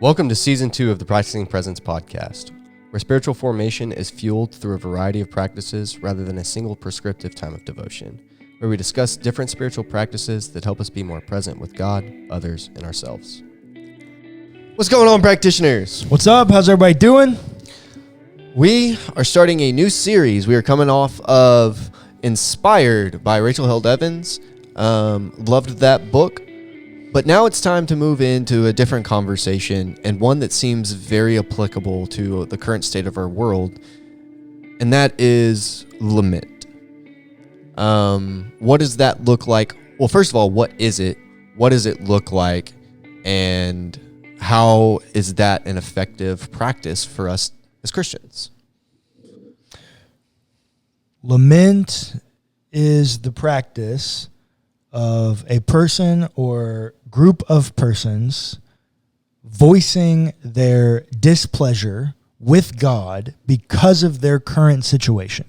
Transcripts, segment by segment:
Welcome to Season 2 of the Practicing Presence podcast, where spiritual formation is fueled through a variety of practices rather than a single prescriptive time of devotion, where we discuss different spiritual practices that help us be more present with God, others, and ourselves. What's going on, practitioners? What's up? How's everybody doing? We are starting a new series. We are coming off of Inspired by Rachel Held Evans. Loved that book. But now it's time to move into a different conversation, and one that seems very applicable to the current state of our world, and that is lament. What does that look like? Well, first of all, what is it? What does it look like? And how is that an effective practice for us as Christians? Lament is the practice of a person or group of persons voicing their displeasure with God because of their current situation.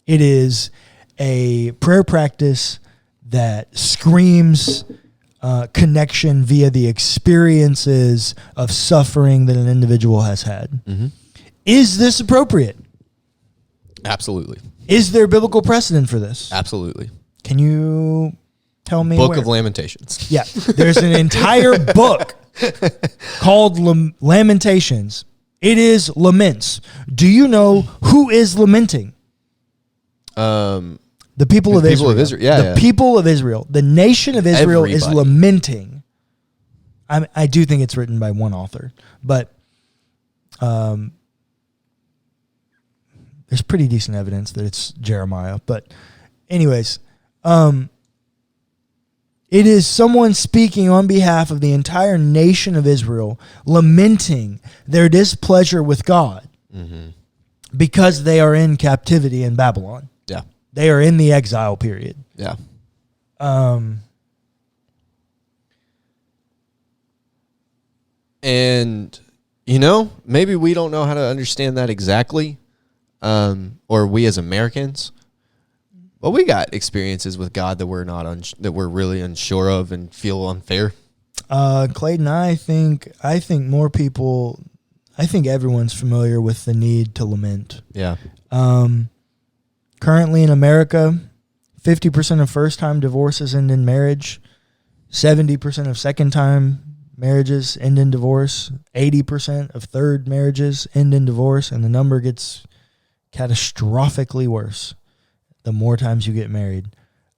It is a prayer practice that screams connection via the experiences of suffering that an individual has had. Mm-hmm. Is this appropriate? Absolutely. Is there biblical precedent for this? Absolutely. Can you tell me Book where? of Lamentations. Yeah. There's an entire book called Lamentations. It is laments. Do you know who is lamenting? The people of Israel. The people of Israel. The nation of Israel is lamenting. I do think it's written by one author, but there's pretty decent evidence that it's Jeremiah. But anyways, it is someone speaking on behalf of the entire nation of Israel, lamenting their displeasure with God because they are in captivity in Babylon. Yeah. They are in the exile period. Yeah. And, maybe we don't know how to understand that exactly, or we as Americans. Well, we got experiences with God that we're really unsure of and feel unfair. Clayton, I think more people. I think everyone's familiar with the need to lament. Yeah. Currently in America, 50% of first-time divorces end in marriage. 70% of second-time marriages end in divorce. 80% of third marriages end in divorce, and the number gets catastrophically worse the more times you get married.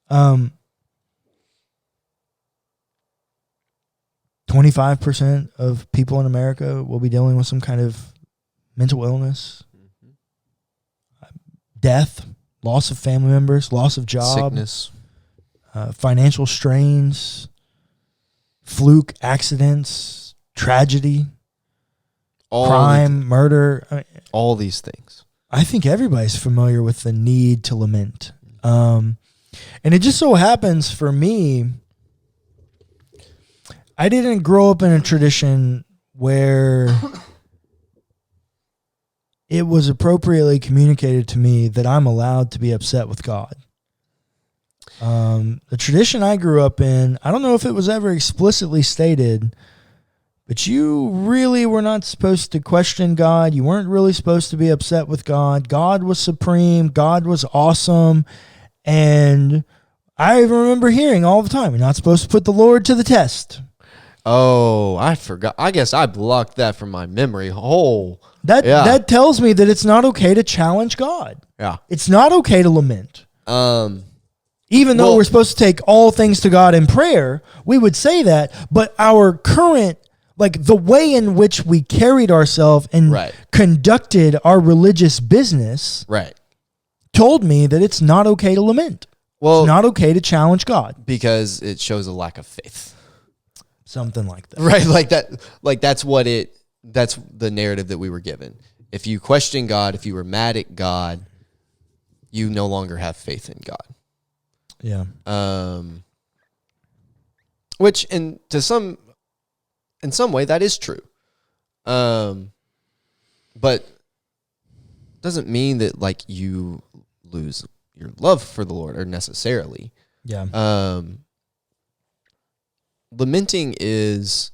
25% of people in America will be dealing with some kind of mental illness, death, loss of family members, loss of job, sickness, financial strains, fluke accidents, tragedy, crime, murder. All these things. I think everybody's familiar with the need to lament. And it just so happens for me, I didn't grow up in a tradition where it was appropriately communicated to me that I'm allowed to be upset with God. The tradition I grew up in, I don't know if it was ever explicitly stated, but you really were not supposed to question God. You weren't really supposed to be upset with God. God was supreme. God was awesome. And I remember hearing all the time, you're not supposed to put the Lord to the test. Oh, I forgot. I guess I blocked that from my memory. That tells me that it's not okay to challenge God. Yeah. It's not okay to lament. Even though we're supposed to take all things to God in prayer, we would say that, but our current, the way in which we carried ourselves and conducted our religious business told me that it's not okay to lament. Well, it's not okay to challenge God. Because it shows a lack of faith. Something like that. Right, that's the narrative that we were given. If you question God, if you were mad at God, you no longer have faith in God. Yeah. Which in some way that is true. But doesn't mean that like you lose your love for the Lord or necessarily. Yeah. Lamenting is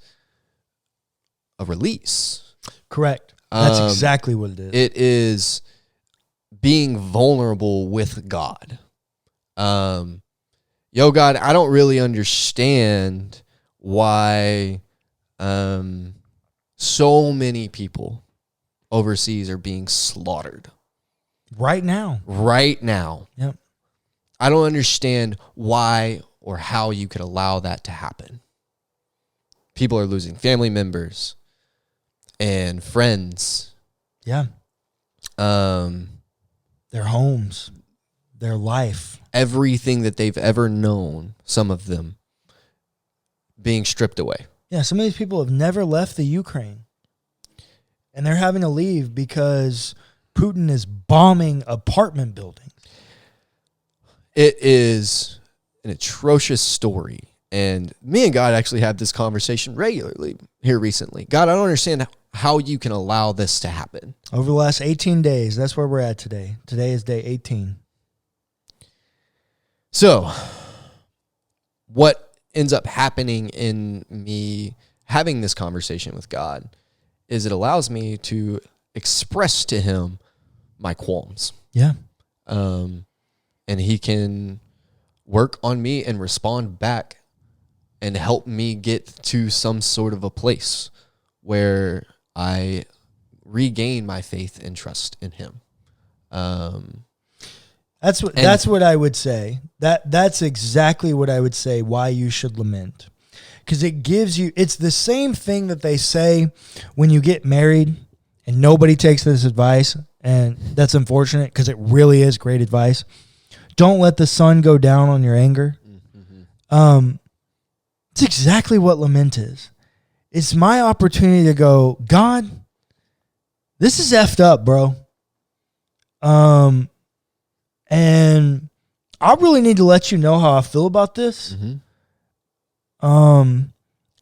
a release. Correct. That's exactly what it is. It is being vulnerable with God. Yo, God, I don't really understand why so many people overseas are being slaughtered. Right now. Yep. I don't understand why or how you could allow that to happen. People are losing family members and friends. Yeah. Their homes, their life. Everything that they've ever known, some of them, being stripped away. Yeah, some of these people have never left the Ukraine. And they're having to leave because Putin is bombing apartment buildings. It is an atrocious story. And me and God actually have this conversation regularly here recently. God, I don't understand how you can allow this to happen. Over the last 18 days, that's where we're at today. Today is day 18. So, what ends up happening in me having this conversation with God is it allows me to express to him my qualms. Yeah. And he can work on me and respond back and help me get to some sort of a place where I regain my faith and trust in him. That's what I would say. That's exactly what I would say why you should lament. Because it gives you, it's the same thing that they say when you get married and nobody takes this advice, and that's unfortunate because it really is great advice. Don't let the sun go down on your anger. Mm-hmm. It's exactly what lament is. It's my opportunity to go, God, this is effed up, bro. And I really need to let you know how I feel about this. Mm-hmm.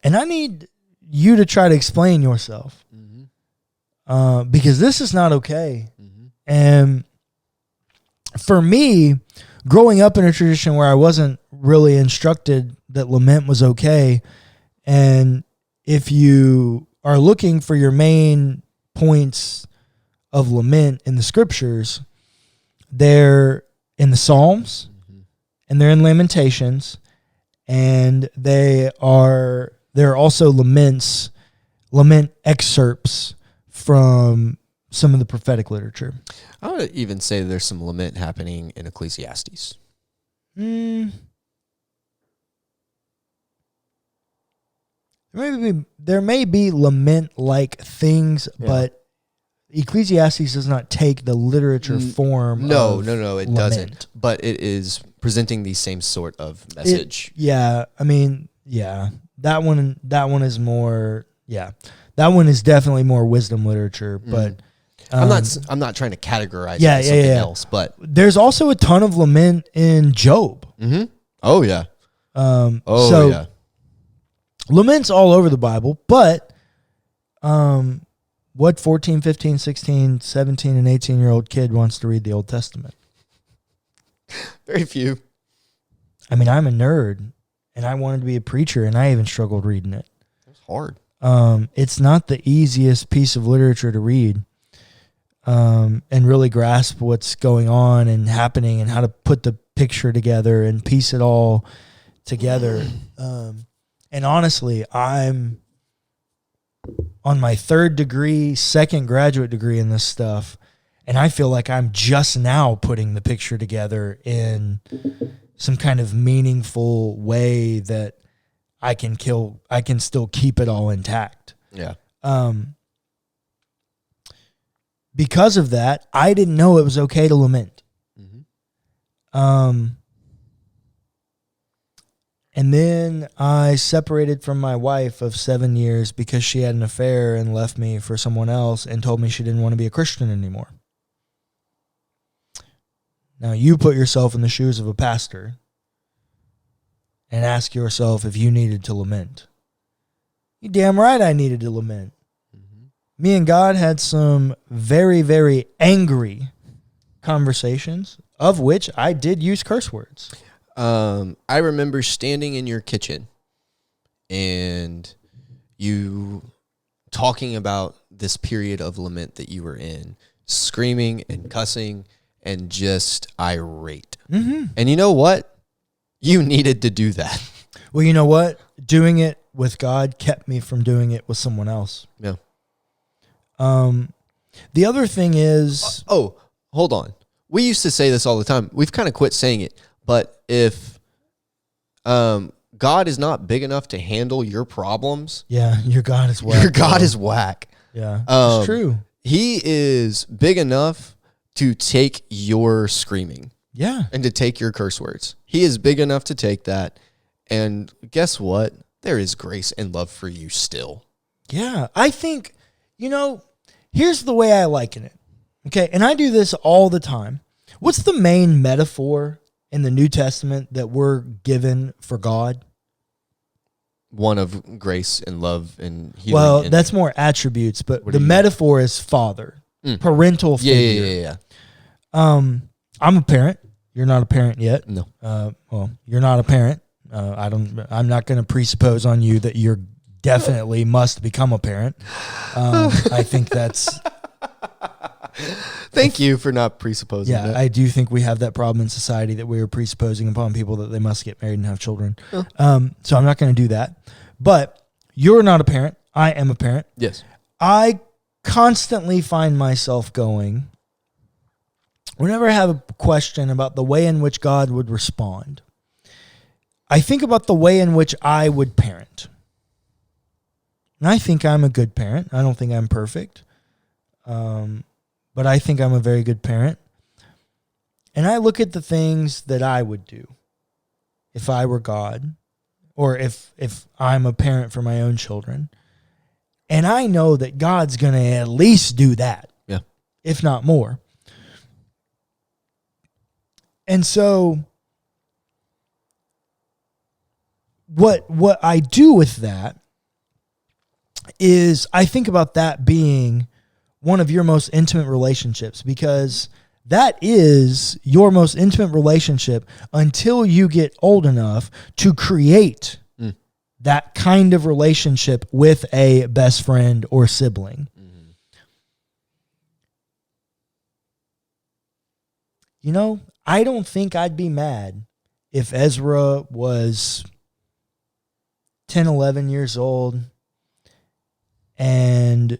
And I need you to try to explain yourself. Mm-hmm. Because this is not okay. Mm-hmm. And for me, growing up in a tradition where I wasn't really instructed that lament was okay, and if you are looking for your main points of lament in the scriptures, they're in the Psalms, mm-hmm. and they're in Lamentations, and there are also lament excerpts from some of the prophetic literature. I would even say there's some lament happening in Ecclesiastes. There may be lament-like things, yeah. But Ecclesiastes does not take the literature form. No, it lament. Doesn't. But it is presenting the same sort of message. That one is more. Yeah, that one is definitely more wisdom literature. But I'm not trying to categorize it as something else. But there's also a ton of lament in Job. Mm-hmm. Oh yeah. Yeah. Laments all over the Bible, but what 14, 15, 16, 17, and 18-year-old kid wants to read the Old Testament? Very few. I mean, I'm a nerd, and I wanted to be a preacher, and I even struggled reading it. It's hard. It's not the easiest piece of literature to read and really grasp what's going on and happening and how to put the picture together and piece it all together. And honestly, I'm on my third degree, second graduate degree in this stuff, and I feel like I'm just now putting the picture together in some kind of meaningful way that I can still keep it all intact. Yeah. Because of that, I didn't know it was okay to lament. Mm-hmm. And then I separated from my wife of 7 years because she had an affair and left me for someone else and told me she didn't want to be a Christian anymore. Now you put yourself in the shoes of a pastor and ask yourself if you needed to lament. You damn right I needed to lament. Mm-hmm. me and God had some very, very angry conversations, of which I did use curse words. I remember standing in your kitchen and you talking about this period of lament that you were in, screaming and cussing and just irate. Mm-hmm. And you know what? You needed to do that. Well, you know what? Doing it with God kept me from doing it with someone else. Yeah. The other thing is... Oh, hold on. We used to say this all the time. We've kind of quit saying it. But if God is not big enough to handle your problems... Yeah, your God is whack. Your God is whack. Yeah, it's true. He is big enough to take your screaming. Yeah. And to take your curse words. He is big enough to take that. And guess what? There is grace and love for you still. Yeah. I think, here's the way I liken it. Okay. And I do this all the time. What's the main metaphor in the New Testament that we're given for God? One of grace and love and healing. Well, that's more attributes, but the metaphor is father, parental figure. Yeah. I'm a parent. You're not a parent yet. No. Well, you're not a parent. I'm not going to presuppose on you that you're definitely must become a parent. I think that's... Thank you for not presupposing that. I do think we have that problem in society that we are presupposing upon people that they must get married and have children. So I'm not going to do that. But you're not a parent. I am a parent. Yes. I constantly find myself going, whenever I have a question about the way in which God would respond, I think about the way in which I would parent. And I think I'm a good parent. I don't think I'm perfect. But I think I'm a very good parent. And I look at the things that I would do if I were God, or if I'm a parent for my own children. And I know that God's going to at least do that. Yeah. If not more. And so what I do with that is I think about that being one of your most intimate relationships, because that is your most intimate relationship until you get old enough to create that kind of relationship with a best friend or sibling. I don't think I'd be mad if Ezra was 10, 11 years old and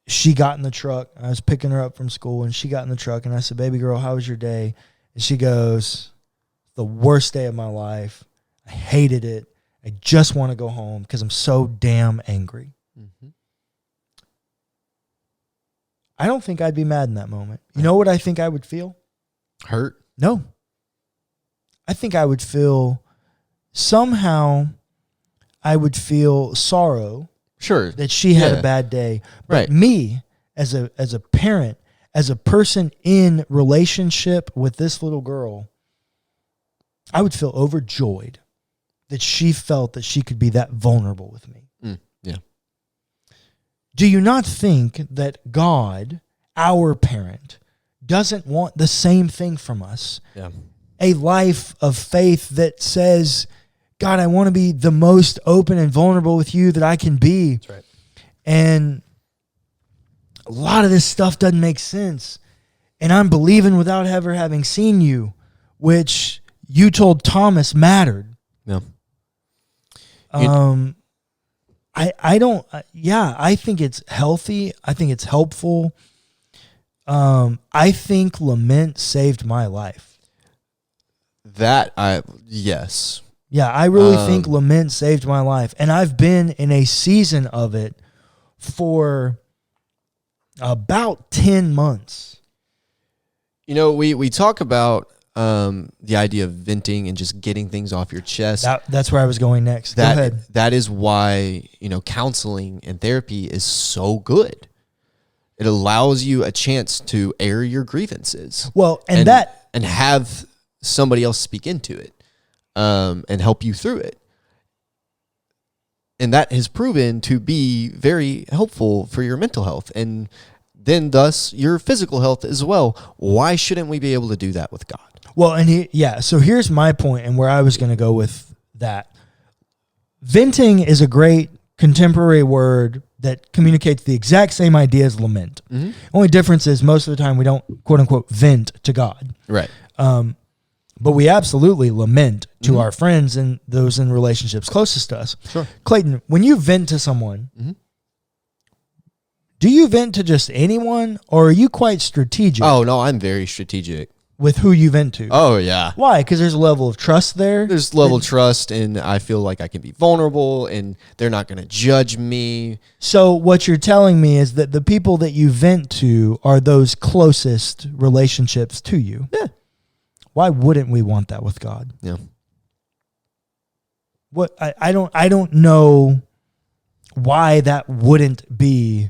she got in the truck. I was picking her up from school and she got in the truck and I said, "Baby girl, how was your day?" And she goes, "The worst day of my life. I hated it. I just want to go home because I'm so damn angry." I don't think I'd be mad in that moment. You know what I think I would feel? Hurt? No. I think I would feel somehow sorrow. Sure. That she had a bad day. But right. Me, as a parent, as a person in relationship with this little girl, I would feel overjoyed that she felt that she could be that vulnerable with me. Yeah. Do you not think that God, our parent, doesn't want the same thing from us? Yeah. A life of faith that says, "God, I want to be the most open and vulnerable with you that I can be." That's right. And a lot of this stuff doesn't make sense. And I'm believing without ever having seen you, which you told Thomas mattered. No. I think it's healthy. I think it's helpful. I think lament saved my life. Yes. Yeah, I really think lament saved my life. And I've been in a season of it for about 10 months. We talk about the idea of venting and just getting things off your chest. That's where I was going next. Go ahead. That is why, counseling and therapy is so good. It allows you a chance to air your grievances. Well, and have somebody else speak into it, and help you through it. And that has proven to be very helpful for your mental health and then thus your physical health as well. Why shouldn't we be able to do that with God? Well, so here's my point and where I was going to go with that. Venting is a great contemporary word that communicates the exact same idea as lament. Mm-hmm. Only difference is most of the time we don't, quote unquote, vent to God. Right. But we absolutely lament to our friends and those in relationships closest to us. Sure. Clayton, when you vent to someone, do you vent to just anyone, or are you quite strategic? Oh, no, I'm very strategic. With who you vent to? Oh, yeah. Why? Because there's a level of trust there? There's a level of trust, and I feel like I can be vulnerable, and they're not going to judge me. So what you're telling me is that the people that you vent to are those closest relationships to you. Yeah. Why wouldn't we want that with God? Yeah. What I don't know why that wouldn't be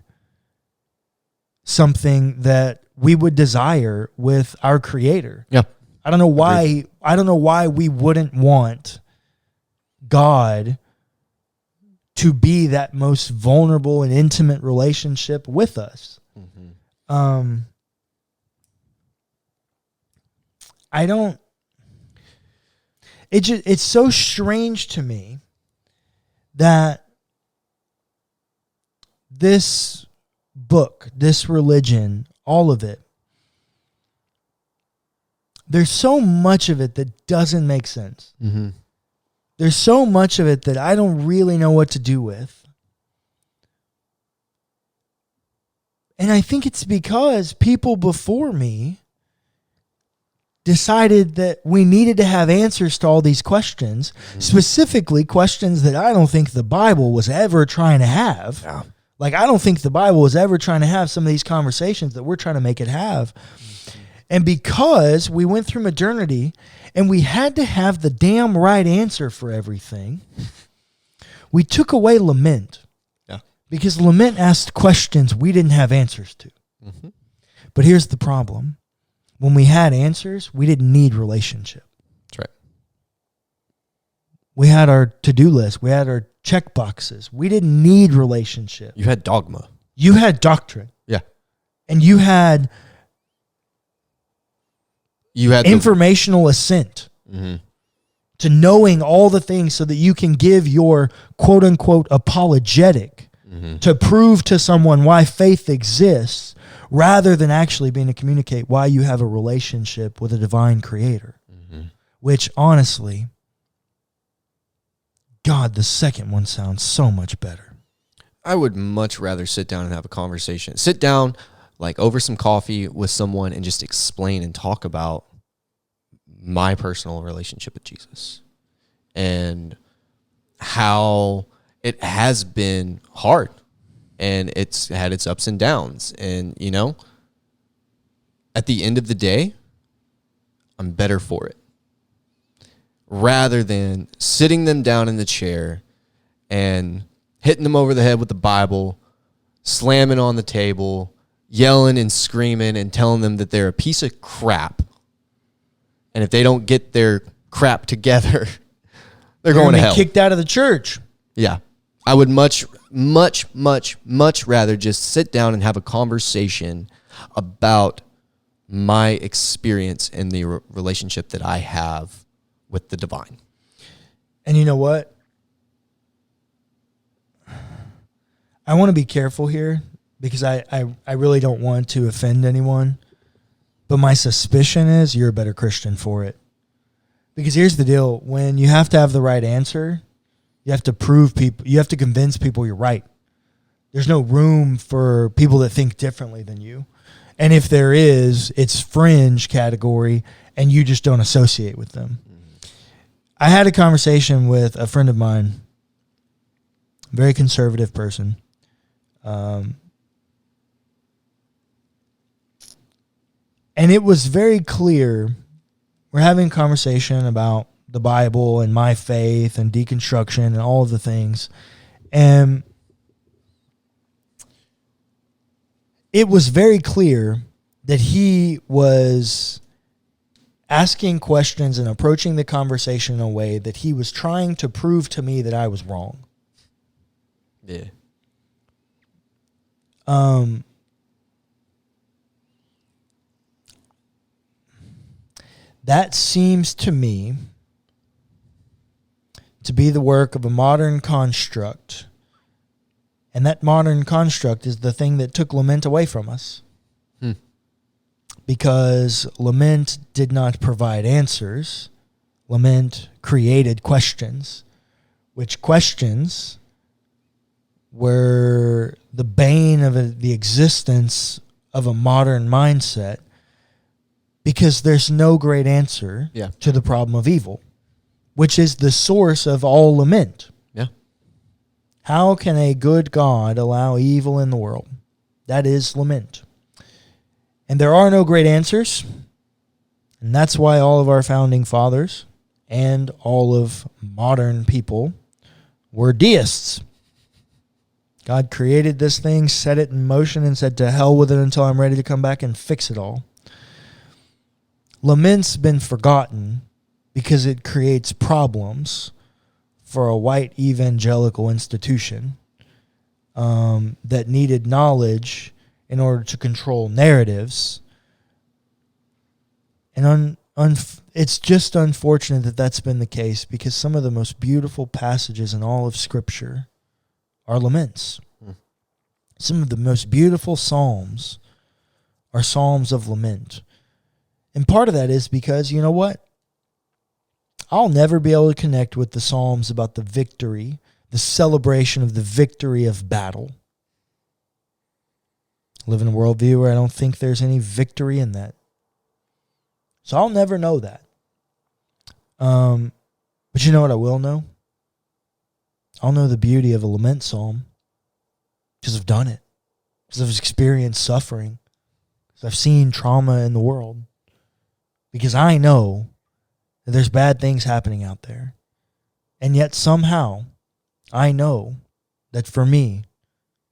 something that we would desire with our Creator. Yeah. I don't know why. I don't know why we wouldn't want God to be that most vulnerable and intimate relationship with us. Mm-hmm. I don't. It's so strange to me that this book, this religion, all of it, there's so much of it that doesn't make sense. Mm-hmm. There's so much of it that I don't really know what to do with. And I think it's because people before me decided that we needed to have answers to all these questions, specifically questions that I don't think the Bible was ever trying to have. Yeah. Like, I don't think the Bible was ever trying to have some of these conversations that we're trying to make it have. And because we went through modernity and we had to have the damn right answer for everything, we took away lament. Yeah. Because lament asked questions we didn't have answers to. Mm-hmm. But here's the problem. When we had answers, we didn't need relationship. That's right. We had our to-do list. We had our check boxes. We didn't need relationship. You had dogma. You had doctrine. Yeah. And you had informational assent to knowing all the things so that you can give your quote-unquote apologetic to prove to someone why faith exists, rather than actually being to communicate why you have a relationship with a divine creator. Which, honestly, God, the second one sounds so much better. I would much rather sit down and have a conversation. Sit down, like, over some coffee with someone and just explain and talk about my personal relationship with Jesus and how it has been hard. And it's had its ups and downs. And, you know, at the end of the day, I'm better for it. Rather than sitting them down in the chair and hitting them over the head with the Bible, slamming on the table, yelling and screaming and telling them that they're a piece of crap. And if they don't get their crap together, they're going to hell. Kicked out of the church. Yeah. I would much rather just sit down and have a conversation about my experience in the relationship that I have with the divine. And you know what? I want to be careful here because I really don't want to offend anyone. But my suspicion is you're a better Christian for it. Because here's the deal. When you have to have the right answer, you have to prove people, you have to convince people you're right. There's no room for people that think differently than you. And if there is, it's fringe category and you just don't associate with them. I had a conversation with a friend of mine, very conservative person. And it was very clear. We're having a conversation about the Bible and my faith and deconstruction and all of the things. And it was very clear that he was asking questions and approaching the conversation in a way that he was trying to prove to me that I was wrong. Yeah. That seems to me to be the work of a modern construct. And that modern construct is the thing that took lament away from us. Because lament did not provide answers. Lament created questions, which questions were the bane of the existence of a modern mindset, because there's no great answer to the problem of evil, which is the source of all lament. Yeah. How can a good God allow evil in the world? That is lament. And there are no great answers. And that's why all of our founding fathers and all of modern people were deists. God created this thing, set it in motion, and said, to hell with it until I'm ready to come back and fix it all. Lament's been forgotten because it creates problems for a white evangelical institution that needed knowledge in order to control narratives. And it's just unfortunate that that's been the case, because some of the most beautiful passages in all of Scripture are laments. Some of the most beautiful psalms are psalms of lament. And part of that is because, you know what? I'll never be able to connect with the psalms about the victory, the celebration of the victory of battle. I live in a worldview where I don't think there's any victory in that. So I'll never know that. But you know what I will know? I'll know the beauty of a lament psalm because I've done it. Because I've experienced suffering. Because I've seen trauma in the world. Because I know that there's bad things happening out there. And yet somehow I know that for me,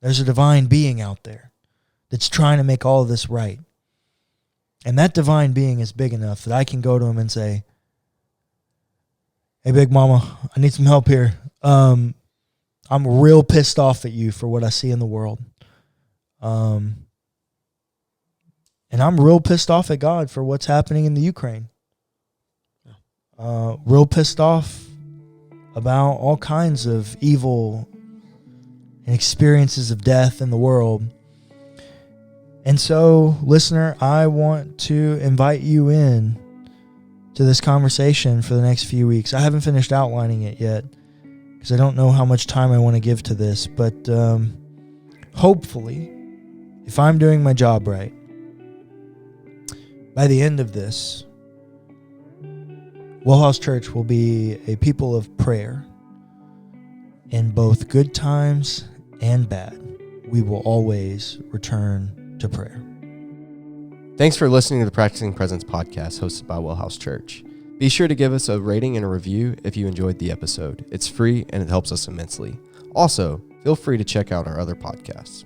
there's a divine being out there that's trying to make all of this right. And that divine being is big enough that I can go to him and say, hey, Big Mama, I need some help here. I'm real pissed off at you for what I see in the world. And I'm real pissed off at God for what's happening in the Ukraine. Real pissed off about all kinds of evil and experiences of death in the world. And so, listener, I want to invite you in to this conversation for the next few weeks. I haven't finished outlining it yet because I don't know how much time I want to give to this. But hopefully, if I'm doing my job right, by the end of this, WellHouse Church will be a people of prayer. In both good times and bad, we will always return to prayer. Thanks for listening to the Practicing Presence podcast hosted by WellHouse Church. Be sure to give us a rating and a review if you enjoyed the episode. It's free and it helps us immensely. Also, feel free to check out our other podcasts.